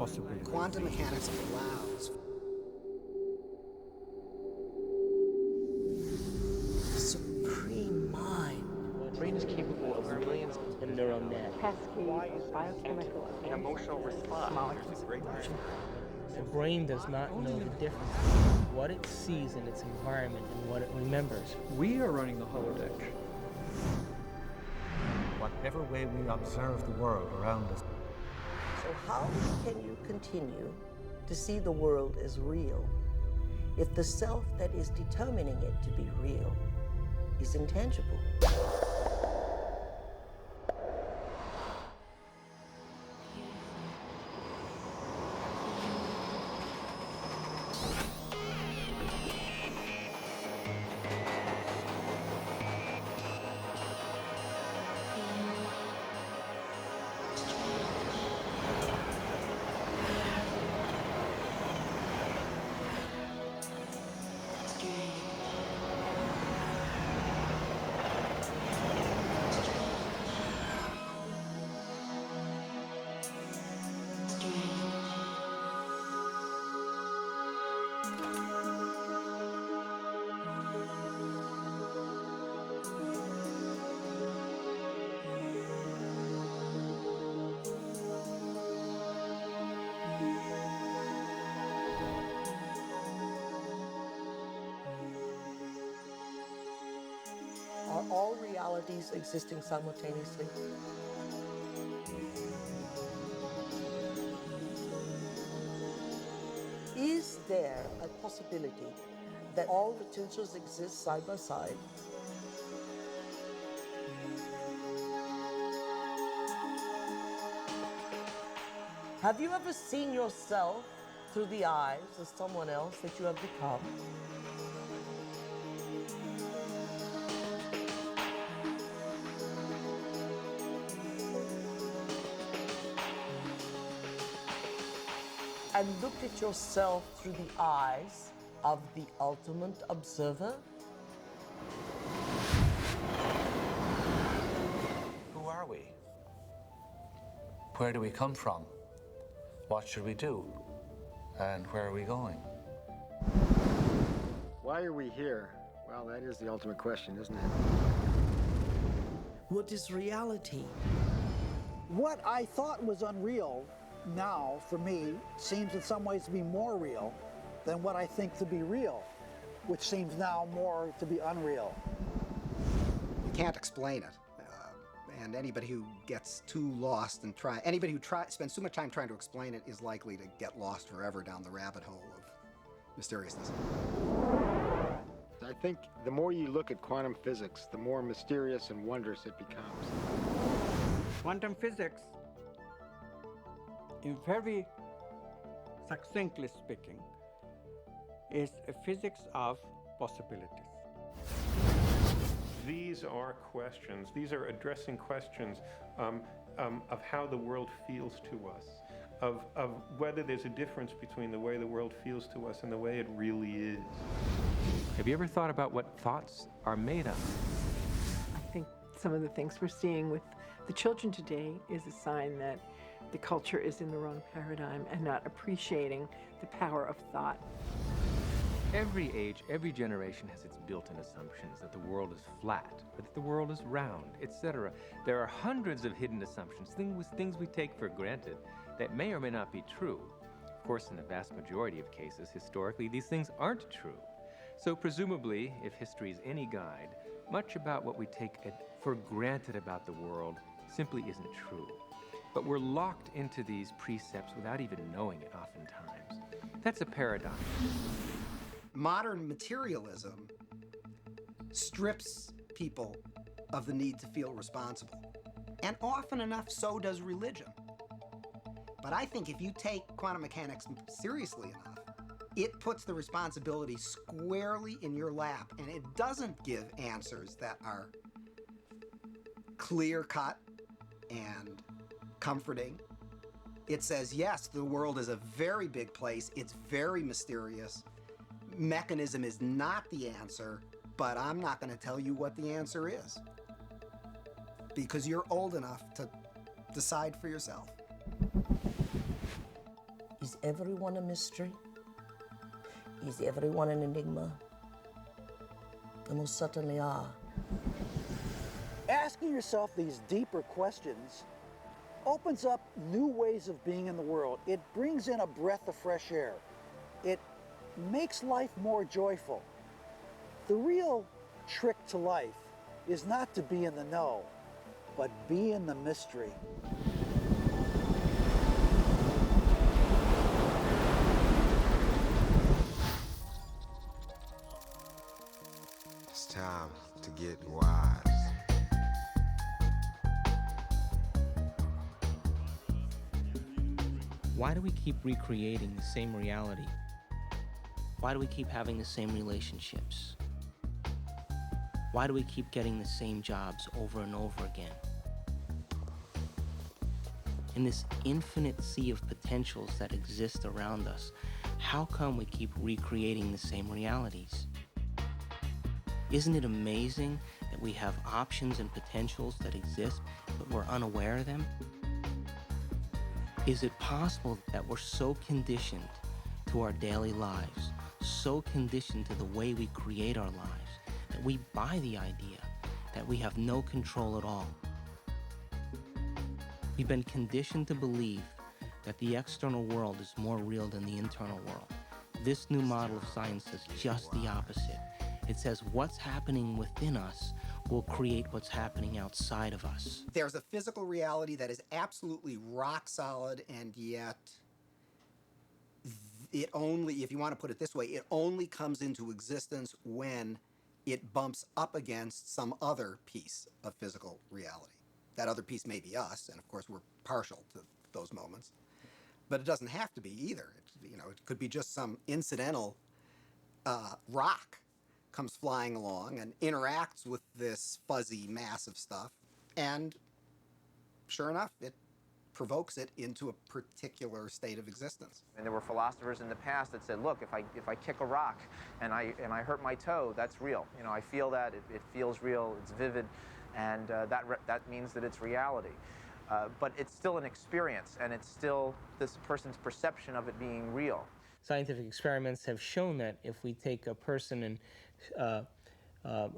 possibilities. Quantum mechanics allows supreme mind. The brain is capable of millions of neural nets. Cascade biochemical An emotional response. molecules. The brain does not know the difference between what it sees in its environment and what it remembers. We are running the holodeck. Whatever way we observe the world around us. So how can you continue to see the world as real if the self that is determining it to be real is intangible? Are all realities existing simultaneously? Is there a possibility that all potentials exist side by side? Have you ever seen yourself through the eyes of someone else that you have become? And looked at yourself through the eyes of the ultimate observer? Who are we? Where do we come from? What should we do? And where are we going? Why are we here? Well, that is the ultimate question, isn't it? What is reality? What I thought was unreal now, for me, seems in some ways to be more real than what I think to be real, which seems now more to be unreal. You can't explain it. And anybody who gets too lost and anybody who spends too much time trying to explain it is likely to get lost forever down the rabbit hole of mysteriousness. I think the more you look at quantum physics, the more mysterious and wondrous it becomes. Quantum physics, in very succinctly speaking, is a physics of possibilities. These are questions, these are addressing questions of how the world feels to us, of whether there's a difference between the way the world feels to us and the way it really is. Have you ever thought about what thoughts are made of? I think some of the things we're seeing with the children today is a sign that the culture is in the wrong paradigm and not appreciating the power of thought. Every age, every generation has its built-in assumptions that the world is flat, or that the world is round, etc. There are hundreds of hidden assumptions, things we take for granted that may or may not be true. Of course, in the vast majority of cases, historically, these things aren't true. So presumably, if history is any guide, much about what we take for granted about the world simply isn't true. But we're locked into these precepts without even knowing it oftentimes. That's a paradox. Modern materialism strips people of the need to feel responsible. And often enough, so does religion. But I think if you take quantum mechanics seriously enough, it puts the responsibility squarely in your lap, and it doesn't give answers that are clear-cut and comforting. It says, yes, the world is a very big place, it's very mysterious, mechanism is not the answer, but I'm not going to tell you what the answer is, because you're old enough to decide for yourself. everyone a mystery? Is everyone an enigma? They most certainly are. Asking yourself these deeper questions opens up new ways of being in the world. It brings in a breath of fresh air. It makes life more joyful. The real trick to life is not to be in the know, but be in the mystery. It's time to get wise. Why do we keep recreating the same reality? Why do we keep having the same relationships? Why do we keep getting the same jobs over and over again? In this infinite sea of potentials that exist around us, how come we keep recreating the same realities? Isn't it amazing that we have options and potentials that exist, but we're unaware of them? Is it possible that we're so conditioned to our daily lives, so conditioned to the way we create our lives, that we buy the idea that we have no control at all? We've been conditioned to believe that the external world is more real than the internal world. This new model of science says just the opposite. It says what's happening within us will create what's happening outside of us. There's a physical reality that is absolutely rock solid, and yet it only, if you want to put it this way, it only comes into existence when it bumps up against some other piece of physical reality. That other piece may be us, and of course we're partial to those moments, but it doesn't have to be either. It could be just some incidental rock comes flying along and interacts with this fuzzy mass of stuff, and sure enough, it provokes it into a particular state of existence. And there were philosophers in the past that said, look, if I kick a rock and I hurt my toe, that's real. I feel that, it feels real, it's vivid, and that means that it's reality. But it's still an experience, and it's still this person's perception of it being real. Scientific experiments have shown that if we take a person and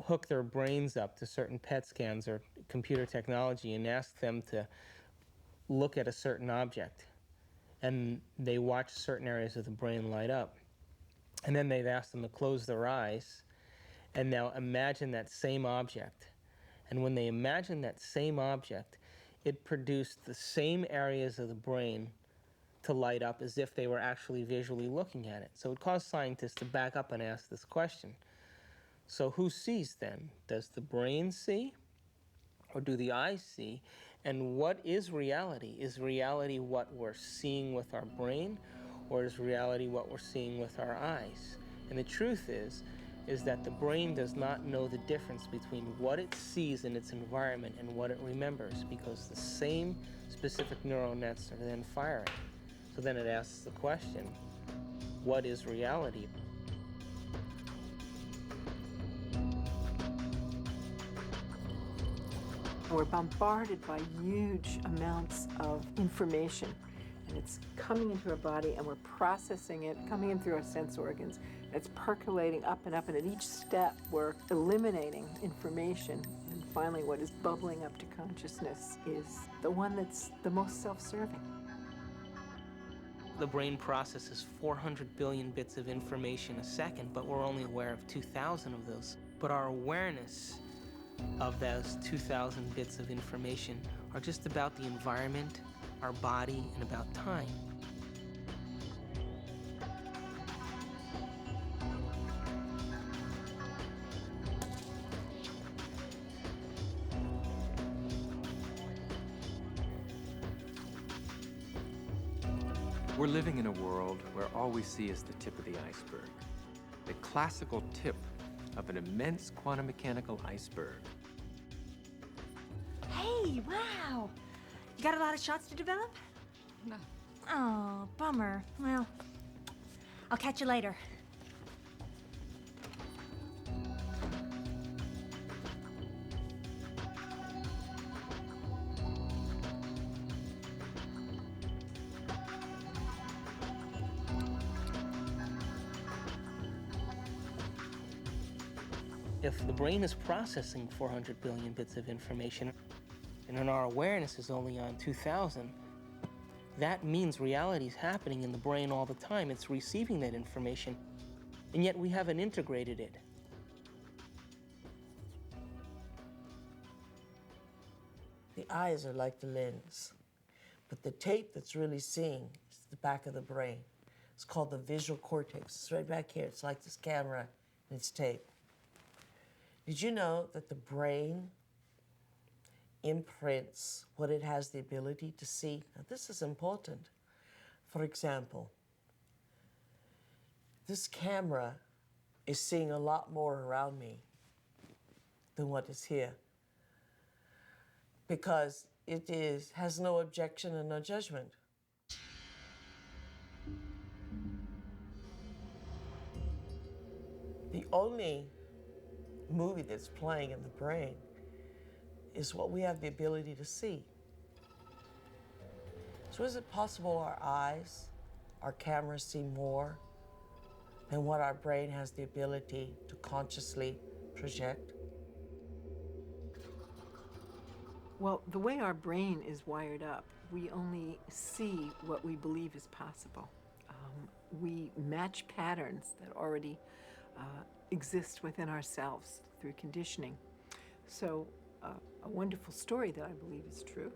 hook their brains up to certain PET scans or computer technology and ask them to look at a certain object, and they watch certain areas of the brain light up, and then they've asked them to close their eyes and now imagine that same object. And when they imagine that same object, it produced the same areas of the brain to light up as if they were actually visually looking at it. So it caused scientists to back up and ask this question. So who sees then? Does the brain see, or do the eyes see? And what is reality? Is reality what we're seeing with our brain, or is reality what we're seeing with our eyes? And the truth is that the brain does not know the difference between what it sees in its environment and what it remembers, because the same specific neural nets are then firing. So then it asks the question, what is reality? We're bombarded by huge amounts of information, and it's coming into our body, and we're processing it, coming in through our sense organs. It's percolating up, and at each step we're eliminating information, and finally what is bubbling up to consciousness is the one that's the most self-serving. The brain processes 400 billion bits of information a second, but we're only aware of 2,000 of those. But our awareness of those 2,000 bits of information are just about the environment, our body, and about time. We're living in a world where all we see is the tip of the iceberg. The classical tip of an immense quantum mechanical iceberg. Hey, wow! You got a lot of shots to develop? No. Oh, bummer. Well, I'll catch you later. If the brain is processing 400 billion bits of information, and then our awareness is only on 2,000, that means reality is happening in the brain all the time. It's receiving that information, and yet we haven't integrated it. The eyes are like the lens, but the tape that's really seeing is the back of the brain. It's called the visual cortex. It's right back here. It's like this camera and it's tape. Did you know that the brain imprints what it has the ability to see? Now, this is important. For example, this camera is seeing a lot more around me than what is here, because it has no objection and no judgment. The only movie that's playing in the brain is what we have the ability to see. So is it possible our eyes, our cameras see more than what our brain has the ability to consciously project? Well, the way our brain is wired up, we only see what we believe is possible. We match patterns that already exist within ourselves through conditioning. So a wonderful story that I believe is true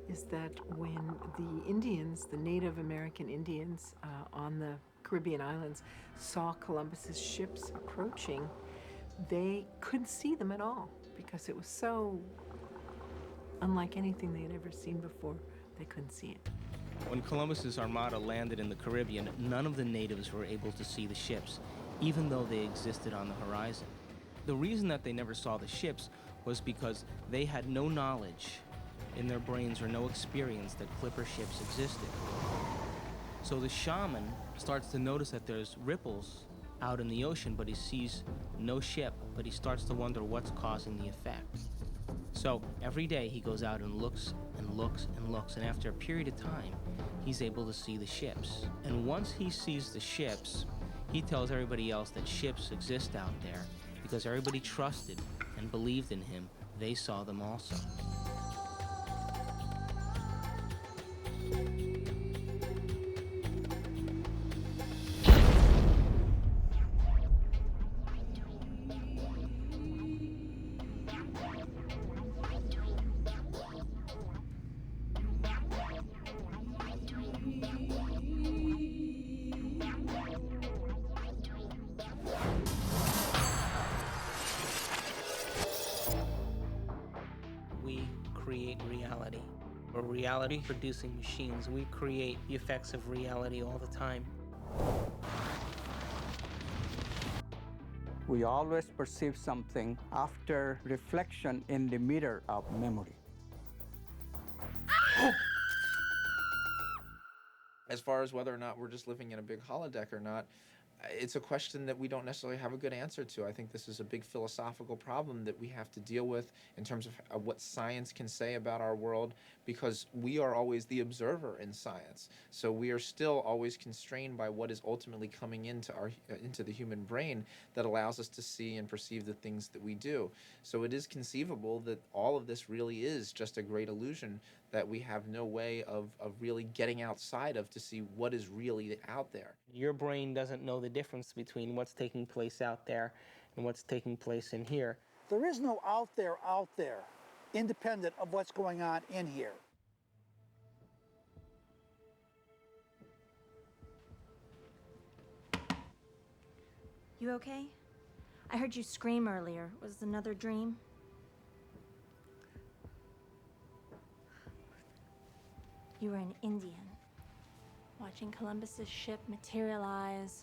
is that when the Indians, the Native American Indians on the Caribbean islands, saw Columbus's ships approaching, they couldn't see them at all because it was so unlike anything they had ever seen before. They couldn't see it. When Columbus's armada landed in the Caribbean, none of the natives were able to see the ships, even though they existed on the horizon. The reason that they never saw the ships was because they had no knowledge in their brains or no experience that clipper ships existed. So the shaman starts to notice that there's ripples out in the ocean, but he sees no ship, but he starts to wonder what's causing the effect. So every day he goes out and looks and looks and looks, and after a period of time, he's able to see the ships. And once he sees the ships, he tells everybody else that ships exist out there because everybody trusted and believed in him. They saw them also. We create reality. We're reality-producing machines. We create the effects of reality all the time. We always perceive something after reflection in the mirror of memory. As far as whether or not we're just living in a big holodeck or not, it's a question that we don't necessarily have a good answer to. I think this is a big philosophical problem that we have to deal with in terms of what science can say about our world, because we are always the observer in science. So we are still always constrained by what is ultimately coming into the human brain that allows us to see and perceive the things that we do. So it is conceivable that all of this really is just a great illusion that we have no way of really getting outside of to see what is really out there. Your brain doesn't know the difference between what's taking place out there and what's taking place in here. There is no out there, independent of what's going on in here. You okay? I heard you scream earlier. Was it another dream? You were an Indian, watching Columbus's ship materialize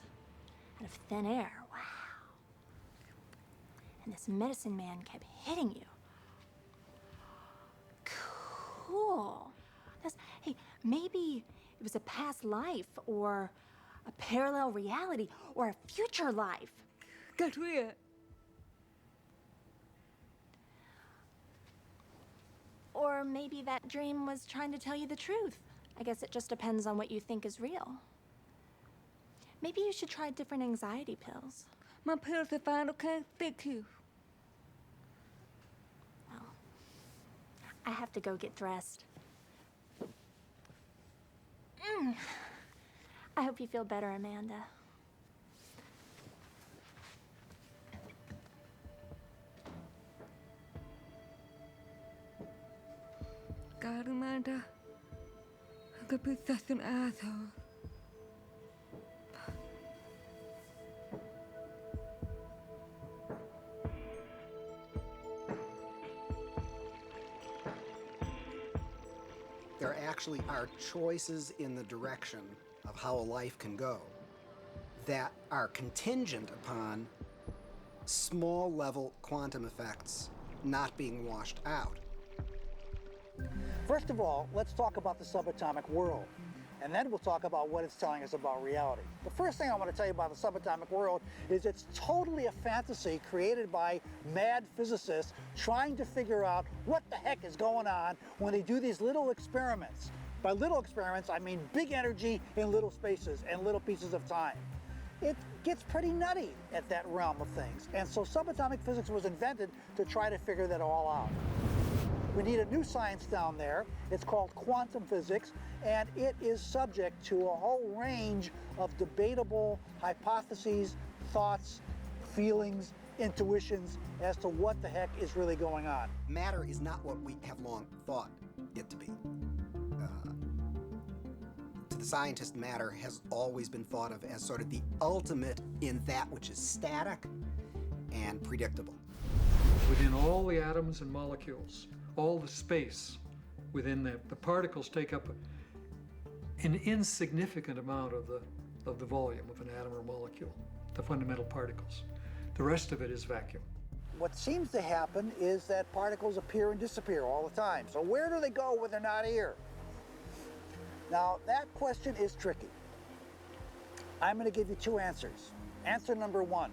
out of thin air. Wow. And this medicine man kept hitting you. Cool. Hey, maybe it was a past life or a parallel reality or a future life. Or maybe that dream was trying to tell you the truth. I guess it just depends on what you think is real. Maybe you should try different anxiety pills. My pills are fine, okay? Thank you. I have to go get dressed. I hope you feel better, Amanda. God, Amanda. I could be such an asshole. There actually are choices in the direction of how a life can go that are contingent upon small level quantum effects not being washed out. First of all, let's talk about the subatomic world, and then we'll talk about what it's telling us about reality. The first thing I want to tell you about the subatomic world is it's totally a fantasy created by mad physicists trying to figure out what the heck is going on when they do these little experiments. By little experiments, I mean big energy in little spaces and little pieces of time. It gets pretty nutty at that realm of things, and so subatomic physics was invented to try to figure that all out. We need a new science down there. It's called quantum physics, and it is subject to a whole range of debatable hypotheses, thoughts, feelings, intuitions as to what the heck is really going on. Matter is not what we have long thought it to be. To the scientist, matter has always been thought of as sort of the ultimate in that which is static and predictable. Within all the atoms and molecules, all the space within the particles take up an insignificant amount of the volume of an atom or molecule, the fundamental particles. The rest of it is vacuum. What seems to happen is that particles appear and disappear all the time. So where do they go when they're not here? Now, that question is tricky. I'm going to give you two answers. Answer number one,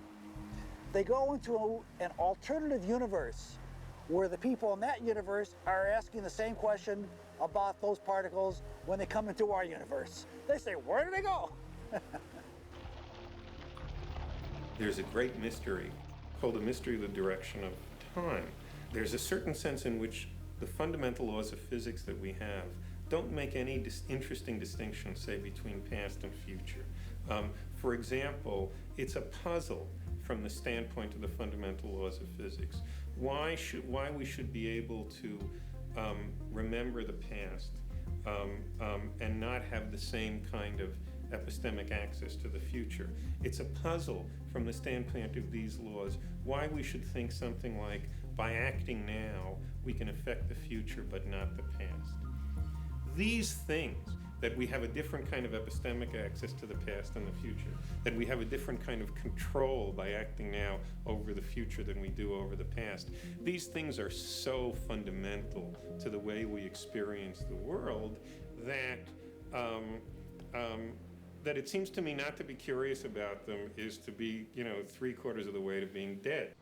they go into an alternative universe where the people in that universe are asking the same question about those particles when they come into our universe. They say, where do they go? There's a great mystery called the mystery of the direction of time. There's a certain sense in which the fundamental laws of physics that we have don't make any interesting distinction, say, between past and future. For example, it's a puzzle from the standpoint of the fundamental laws of physics. Why we should be able to remember the past and not have the same kind of epistemic access to the future. It's a puzzle from the standpoint of these laws, why we should think something like, by acting now, we can affect the future but not the past. These things, that we have a different kind of epistemic access to the past and the future, that we have a different kind of control by acting now over the future than we do over the past. These things are so fundamental to the way we experience the world that that it seems to me not to be curious about them is to be, 3/4 of the way to being dead.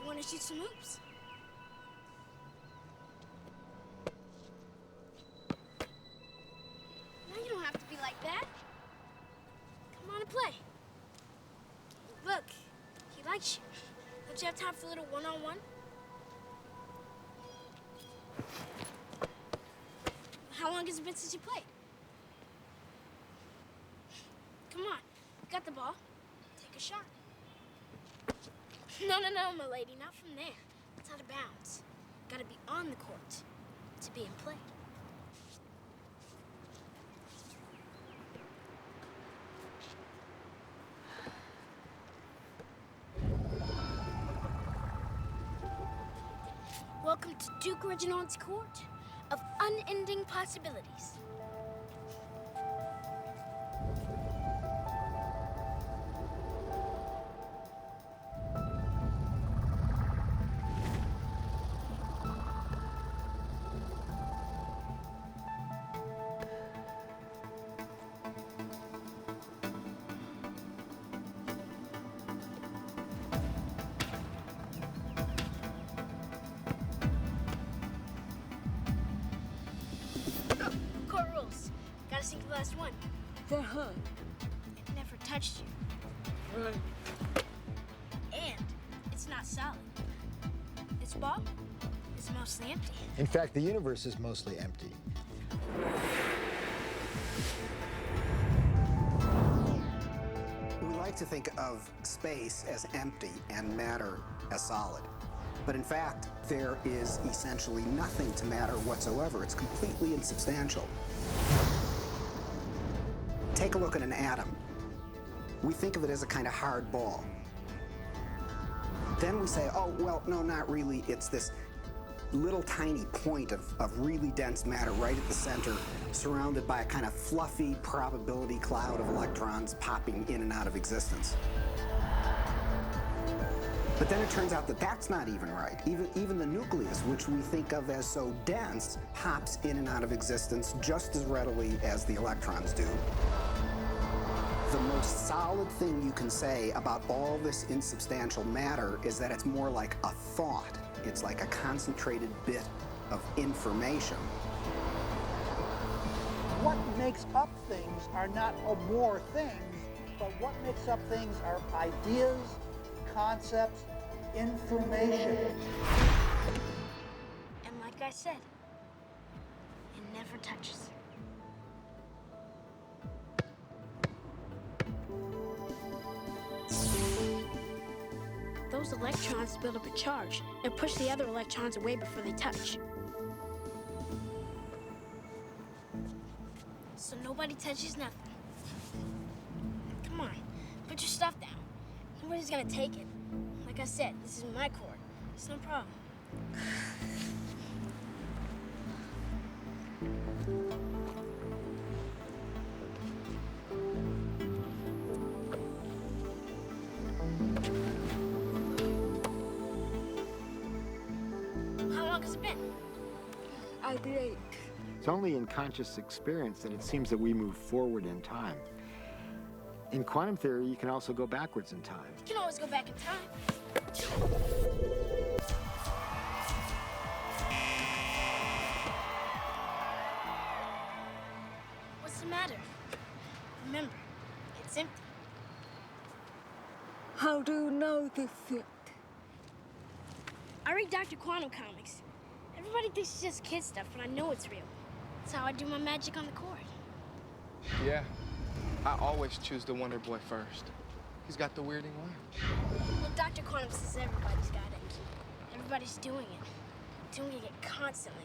Want to shoot some hoops? No, you don't have to be like that. Come on and play. Look, he likes you. Don't you have time for a little one-on-one? How long has it been since you played? Come on, you got the ball. Take a shot. No, my lady, not from there. It's out of bounds. Gotta be on the court to be in play. Welcome to Duke Reginald's court of unending possibilities. Court rules. Gotta sink the last one. They're hung. touched you. Right. And it's not solid. This ball is mostly empty. In fact, the universe is mostly empty. We like to think of space as empty and matter as solid. But in fact, there is essentially nothing to matter whatsoever. It's completely insubstantial. Take a look at an atom. We think of it as a kind of hard ball. Then we say, oh, well, no, not really. It's this little tiny point of really dense matter right at the center, surrounded by a kind of fluffy probability cloud of electrons popping in and out of existence. But then it turns out that that's not even right. Even the nucleus, which we think of as so dense, pops in and out of existence just as readily as the electrons do. The most solid thing you can say about all this insubstantial matter is that it's more like a thought. It's like a concentrated bit of information. What makes up things are not more things, but what makes up things are ideas, concepts, information. And like I said, it never touches. Those electrons build up a charge and push the other electrons away before they touch. So nobody touches nothing. Come on, put your stuff down. Nobody's gonna take it. Like I said, this is my court. It's no problem. How long has it been? I bleep. It's only in conscious experience that it seems that we move forward in time. In quantum theory, you can also go backwards in time. You can always go back in time. What's the matter? Remember, it's empty. How do you know this yet? I read Dr. Quantum comics. Everybody thinks it's just kid stuff, but I know it's real. That's how I do my magic on the court. Yeah, I always choose the Wonder Boy first. He's got the weirding way. Well, Dr. Quantum says everybody's got it. Everybody's doing it constantly,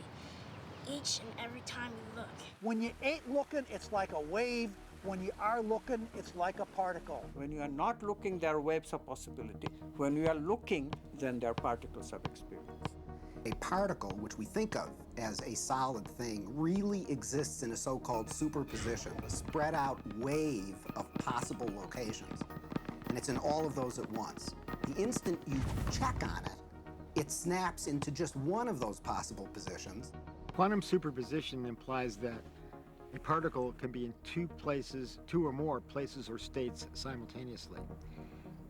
each and every time you look. When you ain't looking, it's like a wave. When you are looking, it's like a particle. When you are not looking, there are waves of possibility. When you are looking, then there are particles of experience. A particle, which we think of as a solid thing, really exists in a so-called superposition, a spread out wave of possible locations. And it's in all of those at once. The instant you check on it, it snaps into just one of those possible positions. Quantum superposition implies that a particle can be in two or more places or states simultaneously.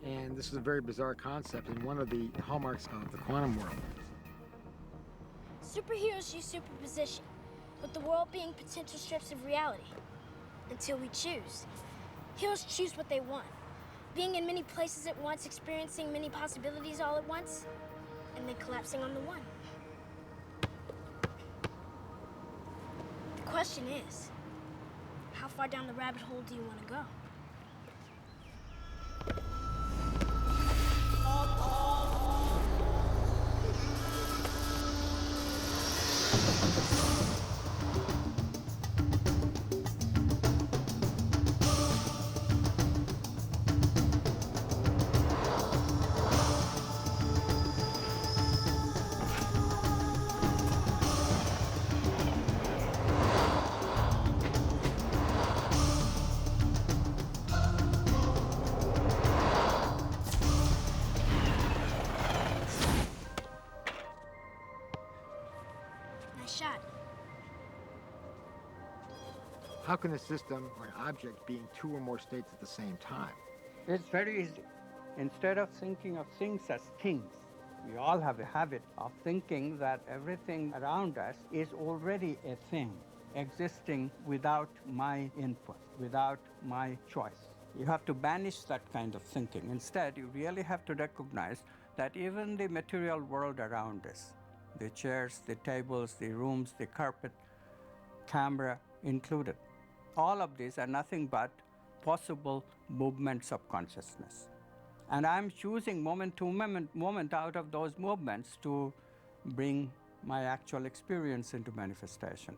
And this is a very bizarre concept and one of the hallmarks of the quantum world. Superheroes use superposition, with the world being potential strips of reality. Until we choose. Heroes choose what they want. Being in many places at once, experiencing many possibilities all at once, and then collapsing on the one. The question is, how far down the rabbit hole do you want to go? Shot. How can a system or an object be in two or more states at the same time? It's very easy. Instead of thinking of things as things, we all have a habit of thinking that everything around us is already a thing, existing without my input, without my choice. You have to banish that kind of thinking. Instead, you really have to recognize that even the material world around us, the chairs, the tables, the rooms, the carpet, camera included, all of these are nothing but possible movements of consciousness. And I'm choosing moment to moment out of those movements to bring my actual experience into manifestation.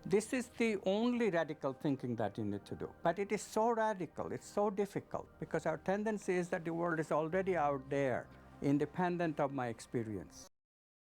This is the only radical thinking that you need to do. But it is so radical, it's so difficult, because our tendency is that the world is already out there, independent of my experience.